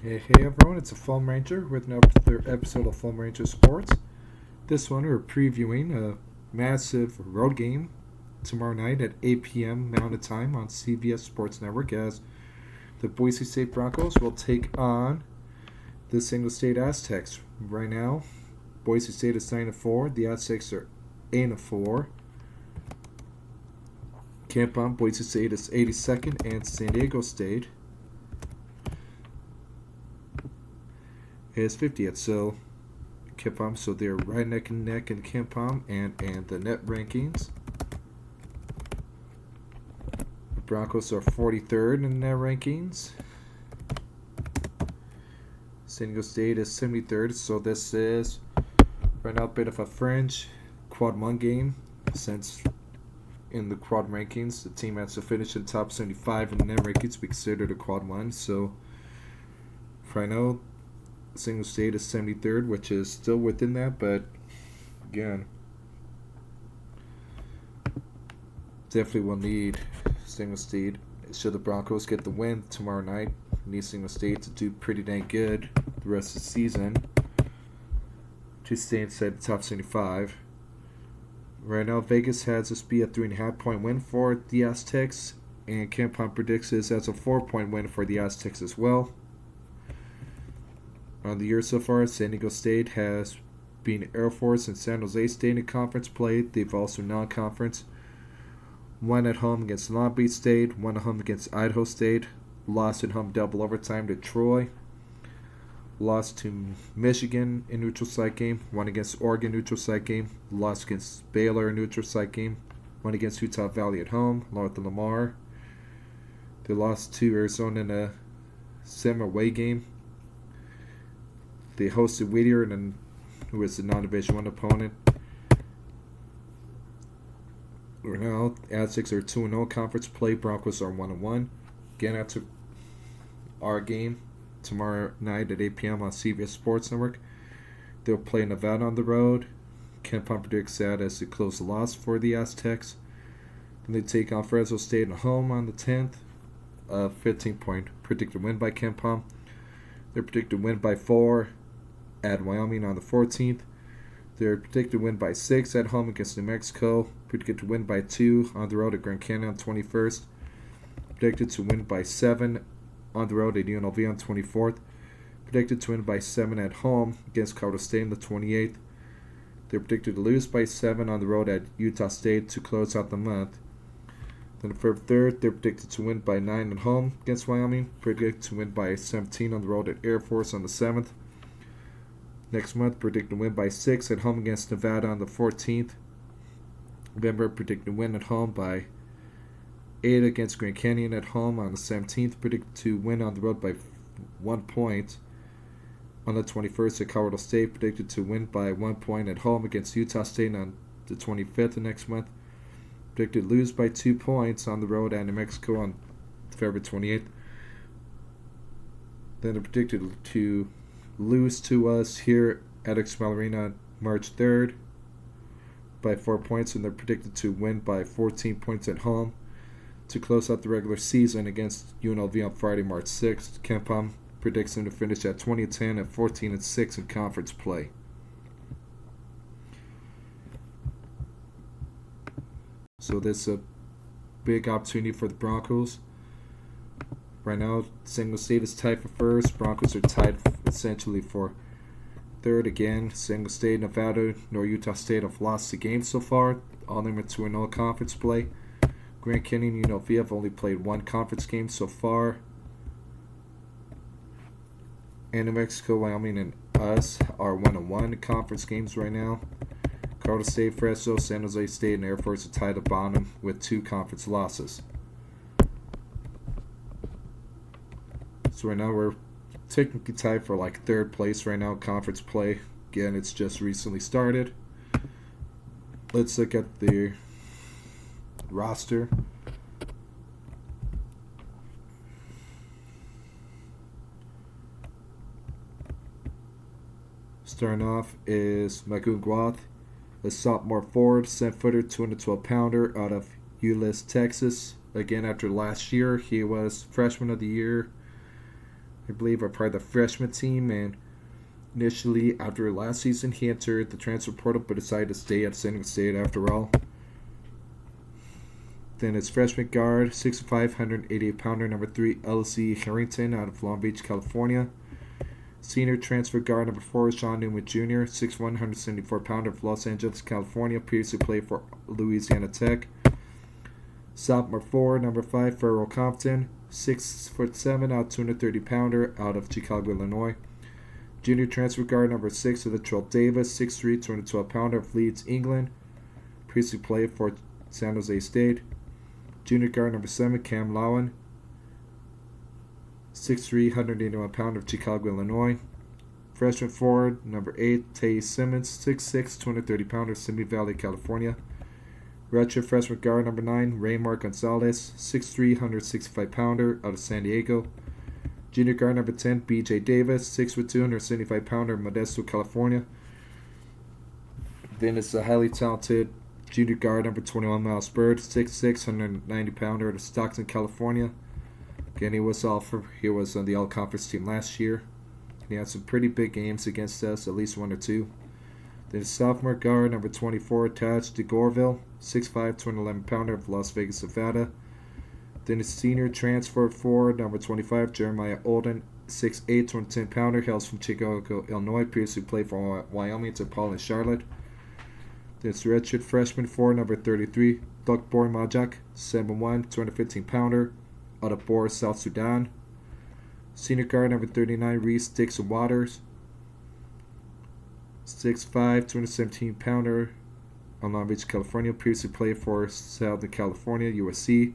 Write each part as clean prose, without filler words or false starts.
Hey everyone, it's a Phoam Ranger with another episode of Phoam Ranger Sports. This one we're previewing a massive road game tomorrow night at 8 p.m. Mountain Time on CBS Sports Network as the Boise State Broncos will take on the San Diego State Aztecs. Right now, Boise State is 9-4, the Aztecs are 8-4. KenPom, Boise State is 82nd, and San Diego State is 50th. So KenPom, so they're right neck and neck in KenPom and the net rankings. The Broncos are 43rd in net rankings. San Diego State is 73rd, so this is right now a bit of a fringe quad 1 game, since in the quad rankings the team has to finish in the top 75 in the net rankings to be considered a quad 1. So right now San Diego State is 73rd, which is still within that, but again, definitely will need San Diego State. Should the Broncos get the win tomorrow night, need San Diego State to do pretty dang good the rest of the season to stay inside the top 75. Right now, Vegas has this be a 3.5 point win for the Aztecs, and KenPom predicts this as a 4-point win for the Aztecs as well. On the year so far, San Diego State has been Air Force and San Jose State in conference play. They've also non-conference. One at home against Long Beach State, one at home against Idaho State, lost at home double overtime to Troy, lost to Michigan in neutral site game, one against Oregon neutral site game, lost against Baylor neutral site game, one against Utah Valley at home, North of Lamar. They lost to Arizona in a semi away game. They hosted Whittier, who was the non-Division 1 opponent. Right now, Aztecs are 2-0 conference play. Broncos are 1-1. Again, after our game tomorrow night at 8 p.m. on CBS Sports Network, they'll play Nevada on the road. KenPom predicts that as they close the loss for the Aztecs. Then they take on Fresno State at home on the 10th. 15-point predicted win by KenPom. Their predicted win by 4 at Wyoming on the 14th. Their predicted win by 6 at home against New Mexico. Predicted to win by 2 on the road at Grand Canyon on the 21st. Predicted to win by 7 on the road at UNLV on the 24th. Predicted to win by 7 at home against Colorado State on the 28th. They're predicted to lose by 7 on the road at Utah State to close out the month. Then for the 3rd, they're predicted to win by 9 at home against Wyoming. Predicted to win by 17 on the road at Air Force on the 7th. Next month, predicted to win by 6 at home against Nevada on the 14th. November, predicted to win at home by 8 against Grand Canyon at home on the 17th. Predicted to win on the road by 1 point on the 21st at Colorado State. Predicted to win by 1 point at home against Utah State on the 25th of next month. Predicted to lose by 2 points on the road at New Mexico on February 28th. Then they're predicted to lose to us here at XML Arena March 3rd by 4 points, and they're predicted to win by 14 points at home to close out the regular season against UNLV on Friday, March 6th. KenPom predicts them to finish at 20-10 and 14-6 in conference play. So this is a big opportunity for the Broncos. Right now, San Diego State is tied for first. Broncos are tied essentially for third. Again, San Diego State, Nevada, nor Utah State have lost the game so far. All of them are 2-0 conference play. Grand Canyon and UNLV have only played 1 conference game so far. And New Mexico, Wyoming, and us are 1-1 conference games right now. Colorado State, Fresno, San Jose State, and Air Force are tied at bottom with 2 conference losses. So right now we're technically tied for like 3rd place right now in conference play. Again, it's just recently started. Let's look at the roster. Starting off is Magoon Guath, a sophomore forward, 7-footer, 212-pounder out of Euless, Texas. Again, after last year, he was freshman of the year I believe, are part of the freshman team, and initially, after last season, he entered the transfer portal but decided to stay at San Diego State after all. Then his freshman guard, 6'5", 188-pounder, number 3, LC Harrington out of Long Beach, California. Senior transfer guard, number 4, Sean Newman Jr., 6'1", 174-pounder of Los Angeles, California, previously played for Louisiana Tech. Sophomore 4, number 5, Farrell Compton, 6'7", out 230-pounder out of Chicago, Illinois. Junior transfer guard, number 6, of the Latrell Davis, 6'3", 212-pounder of Leeds, England, previously played for San Jose State. Junior guard, number 7, Cam Lowen, 6'3", 181-pounder of Chicago, Illinois. Freshman forward, number 8, Tay Simmons, 6'6", 230-pounder of Simi Valley, California. Redshirt freshman guard, number 9, Raymar Gonzalez, 6'3", 165-pounder out of San Diego. Junior guard, number 10, B.J. Davis, 6'2", 175-pounder of Modesto, California. Then it's a highly talented junior guard, number 21, Miles Bird, 6'6", 190-pounder out of Stockton, California. Again, he was on the all-conference team last year. He had some pretty big games against us, at least 1 or 2. Then sophomore guard, number 24, Taj DeGorville, 6'5", 211-pounder of Las Vegas, Nevada. Then his senior transfer forward, number 25, Jeremiah Olden, 6'8", 210-pounder, hails from Chicago, Illinois, previously played for Wyoming, DePaul, and Charlotte. Then his redshirt freshman forward, number 33, Dukbor Majak, 7'1", 215-pounder, out of Bor, South Sudan. Senior guard, number 39, Reese Dixon Waters, 6'5", 217-pounder, on Long Beach, California, previously played for Southern California, USC.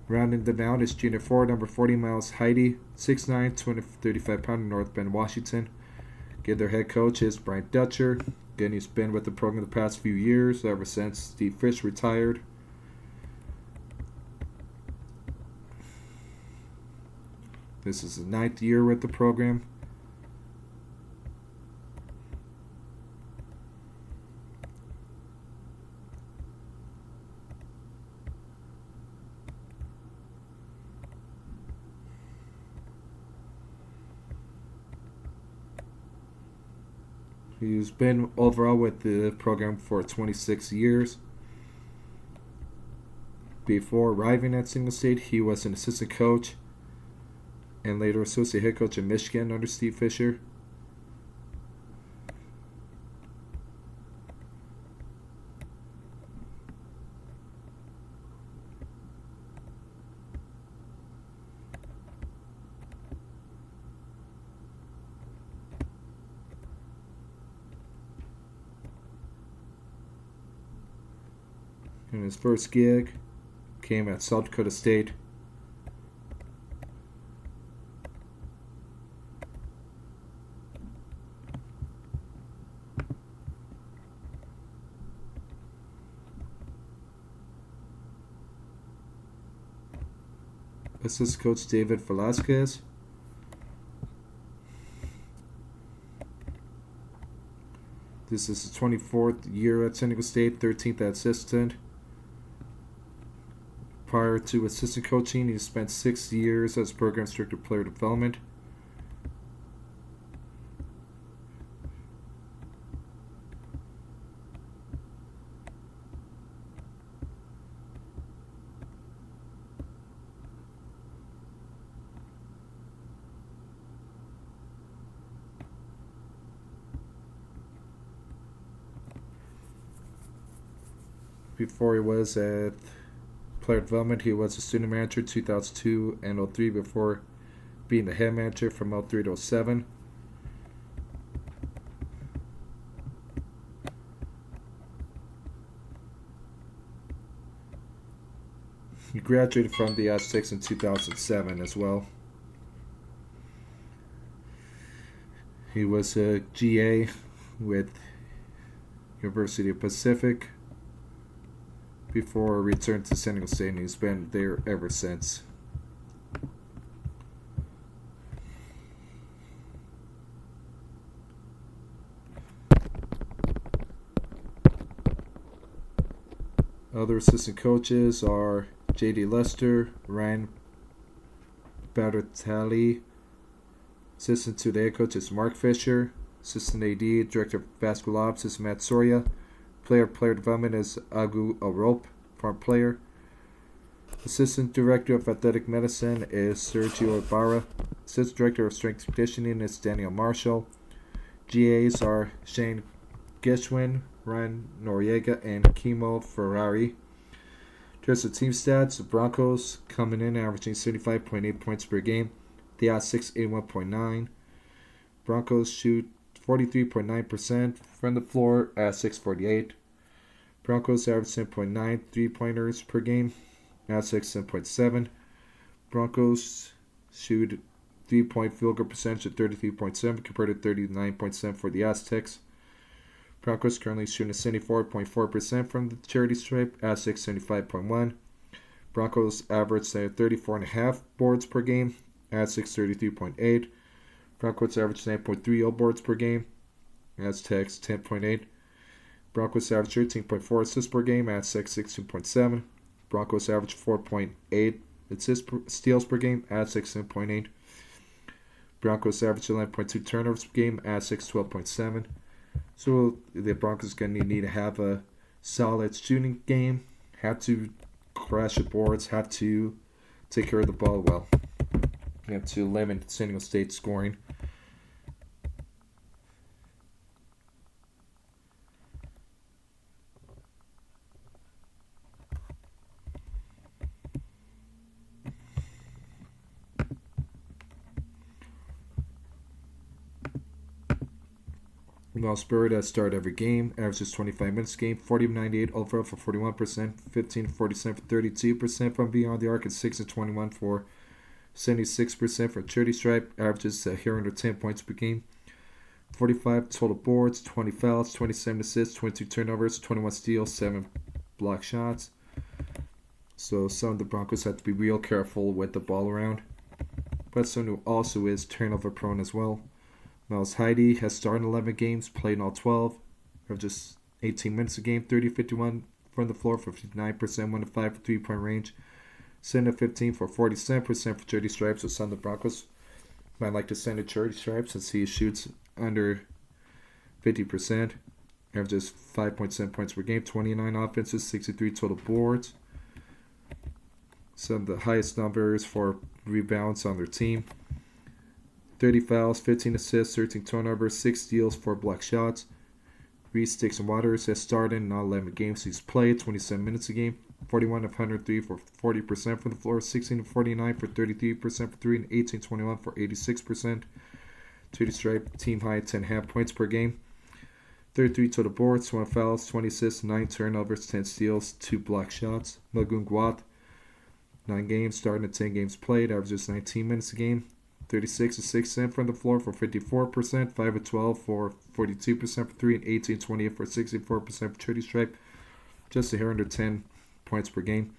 Rounding them out is junior forward, number 40, Miles Heidi, 6'9", 235-pounder, North Bend, Washington. Again, their head coach is Brian Dutcher. Again, he's been with the program the past few years, ever since Steve Fish retired. This is his 9th year with the program. He's been overall with the program for 26 years. Before arriving at San Diego State, he was an assistant coach and later associate head coach in Michigan under Steve Fisher. And his first gig came at South Dakota State. Assistant coach David Velasquez. This is his 24th year at San Diego State, 13th assistant. Prior to assistant coaching, he spent 6 years as program instructor player development. Before he was at player development, he was a student manager 2002 and 03 before being the head manager from 03 to 07. He graduated from the Aztecs in 2007 as well. He was a GA with University of Pacific before return to San Diego State, and he's been there ever since. Other assistant coaches are J.D. Lester, Ryan Baratelli, Assistant to the head coach is Mark Fisher. Assistant AD, Director of Basketball Ops is Matt Soria. Player Development is Agu Arope, former player. Assistant Director of Athletic Medicine is Sergio Ibarra. Assistant Director of Strength Conditioning is Daniel Marshall. GAs are Shane Gishwin, Ryan Noriega, and Kimo Ferrari. In terms of team stats, the Broncos coming in averaging 75.8 points per game. The Aztecs 81.9. Broncos shoot 43.9% from the floor, Aztecs 48. Broncos average 10.9 3-pointers per game, Aztecs 10.7. Broncos shoot 3-point field goal percentage at 33.7 compared to 39.7 for the Aztecs. Broncos currently shooting 74.4% from the charity stripe, Aztecs 75.1. Broncos average 34.5 boards per game, Aztecs 33.8. Broncos average 9.30 boards per game, Aztecs 10.8. Broncos average 13.4 assists per game, Aztecs 16.7. Broncos average 4.8 steals per game, Aztecs 10.8. Broncos average 11.2 turnovers per game, Aztecs 12.7. So the Broncos going to need to have a solid shooting game, have to crash the boards, have to take care of the ball well. You have to limit San Diego State scoring. Well, Spirit has started every game, averages 25 minutes a game, 40-98 overall for 41%, 15-47 for 32% from beyond the arc, and 6-21 for 76% from charity stripe, averages here under 10 points per game, 45 total boards, 20 fouls, 27 assists, 22 turnovers, 21 steals, 7 block shots. So some of the Broncos have to be real careful with the ball around. But someone who also is turnover prone as well. Miles Heide has started 11 games, played in all 12, or just 18 minutes a game, 30-51 from the floor for 59%, 1-5 for 3-point range, 7-15 for 47% for charity stripes. So some of the Broncos might like to send a charity stripes since he shoots under 50%, averages 5.7 points per game, 29 offenses, 63 total boards. Some of the highest numbers for rebounds on their team. 30 fouls, 15 assists, 13 turnovers, 6 steals, 4 block shots. Reese Sticks and Waters has started in all 11 games he's played, 27 minutes a game, 41 of 103 for 40% from the floor, 16 of 49 for 33% for 3, and 18-21 for 86%. Charity stripe, team high 10.5 points per game. 33 total boards, 20 fouls, 20 assists, 9 turnovers, 10 steals, 2 block shots. Magun Guat, 9 games, starting at 10 games played, averages 19 minutes a game. 36-6 from the floor for 54%, 5-12 for 42% for 3, and 18-28 for 64% for charity stripe. Just a hair under 10 points per game.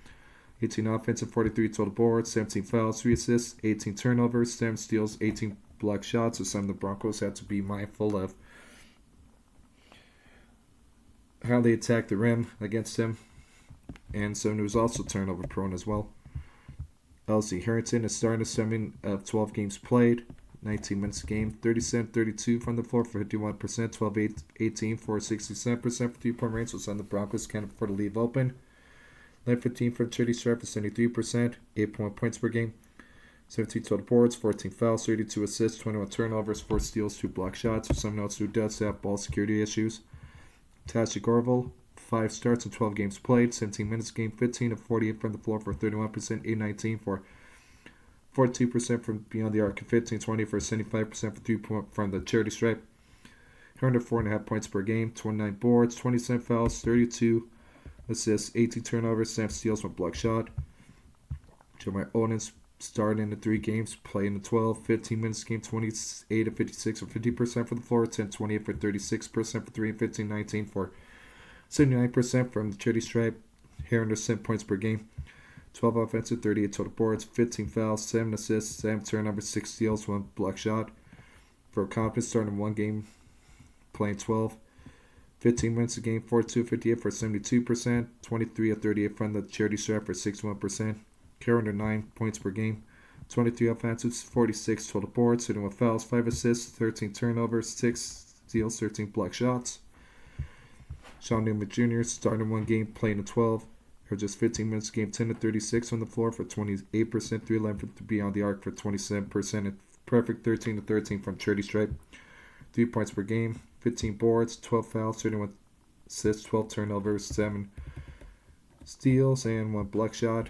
18 offensive, 43 total boards, 17 fouls, 3 assists, 18 turnovers, 7 steals, 18 block shots. So some of the Broncos have to be mindful of how they attack the rim against him. And someone who's also turnover prone as well. Elsie Harrington is starting a 7 of 12 games played, 19 minutes a game, 37-32 from the floor for 51%, 12-18 for 67% for 3-point range, so some of the Broncos can't afford to leave open. 9-15 for the charity stripe for 73%, 8 points per game, 17 total boards, 14 fouls, 32 assists, 21 turnovers, 4 steals, 2 block shots. For someone else who does have ball security issues, Tasha Gorville, 5 starts and 12 games played, 17 minutes a game, 15 of 48 from the floor for 31%, 8-19 for 42% from beyond the arc, 15-20 for 75% for 3-point from the charity stripe. Earned 4.5 points per game, 29 boards, 27 fouls, 32 assists, 18 turnovers, 7 steals, 1 block shot. Jeremiah Odins started in the 3 games, played in the 12, 15 minutes game, 28 of 56 or 50% for the floor, 10-28 for 36% for 3, and 15-19 for 79% from the charity stripe. Here under 7 points per game. 12 offensive, 38 total boards, 15 fouls, 7 assists, 7 turnovers, 6 steals, 1 block shot. For confidence, starting 1 game, playing 12. 15 minutes a game, 42-58 for 72%, 23 of 38 from the charity stripe for 61%. Care under 9 points per game. 23 offensives, 46 total boards, 31 fouls, 5 assists, 13 turnovers, 6 steals, 13 block shots. Sean Newman Jr. started one game, playing in 12. For just 15 minutes a game, 10 to 36 on the floor for 28%, 3 11 from beyond the arc for 27%, and perfect 13 to 13 from charity stripe. 3 points per game, 15 boards, 12 fouls, 31 assists, 12 turnovers, 7 steals, and 1 block shot.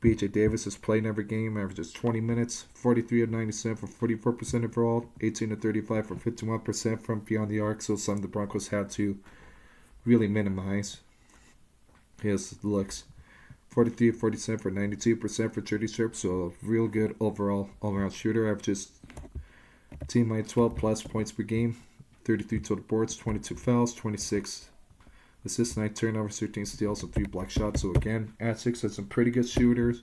B.J. Davis is playing every game, averages 20 minutes, 43 of 97 for 44% overall, 18 to 35 for 51% from beyond the arc, so some of the Broncos had to really minimize his looks. 43 of 47 for 92% for charity stripe, so a real good overall all-around shooter, averages team by 12 plus points per game, 33 total boards, 22 fouls, 26 assists, 9 turnovers, 13 steals, and 3 block shots. So again, Aztecs has some pretty good shooters.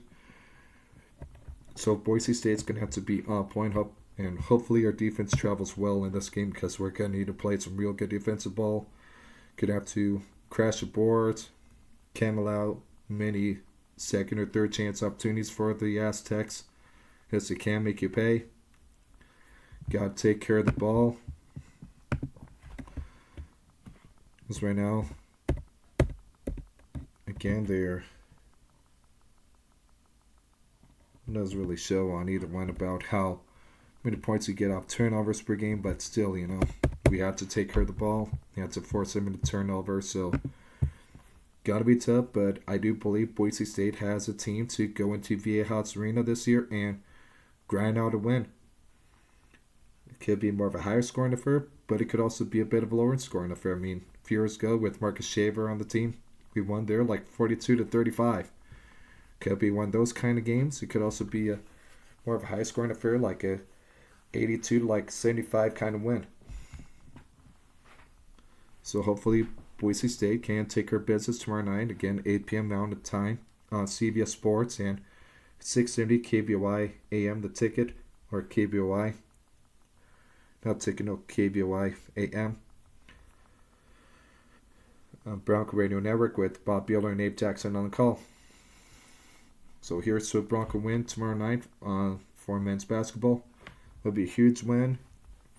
So Boise State's going to have to be on point, and hopefully our defense travels well in this game because we're going to need to play some real good defensive ball. Could have to crash the boards, can't allow many second or third chance opportunities for the Aztecs because they can make you pay. Got to take care of the ball. Because right now, again, they're doesn't really show on either one about how many points you get off turnovers per game, but still, we have to take care of the ball. We have to force them into turnover, so gotta be tough, but I do believe Boise State has a team to go into Viejas Arena this year and grind out a win. It could be more of a higher scoring affair, but it could also be a bit of a lower scoring affair. A few years ago with Marcus Shaver on the team, we won there like 42 to 35. Could be one of those kind of games. It could also be a more of a high scoring affair, like a 82 to like 75 kind of win. So hopefully Boise State can take her business tomorrow night. Again, 8 p.m. Mountain Time on CBS Sports and 6:30 KBOI AM. The ticket, or KBOI. Not ticket, no, KBOI AM. Bronco Radio Network with Bob Beeler and Abe Jackson on the call. So here's to a Bronco win tomorrow night for men's basketball. It'll be a huge win.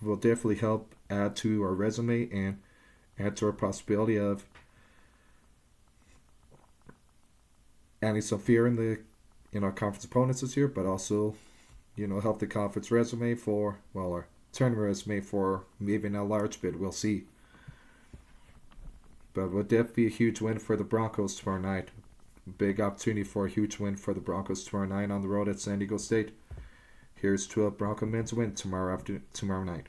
It will definitely help add to our resume and add to our possibility of adding some fear in our conference opponents this year, but also, help the conference resume for, our tournament resume for maybe a large bit. We'll see. But it will definitely be a huge win for the Broncos tomorrow night. Big opportunity for a huge win for the Broncos tomorrow night on the road at San Diego State. Here's to a Bronco men's win tomorrow night.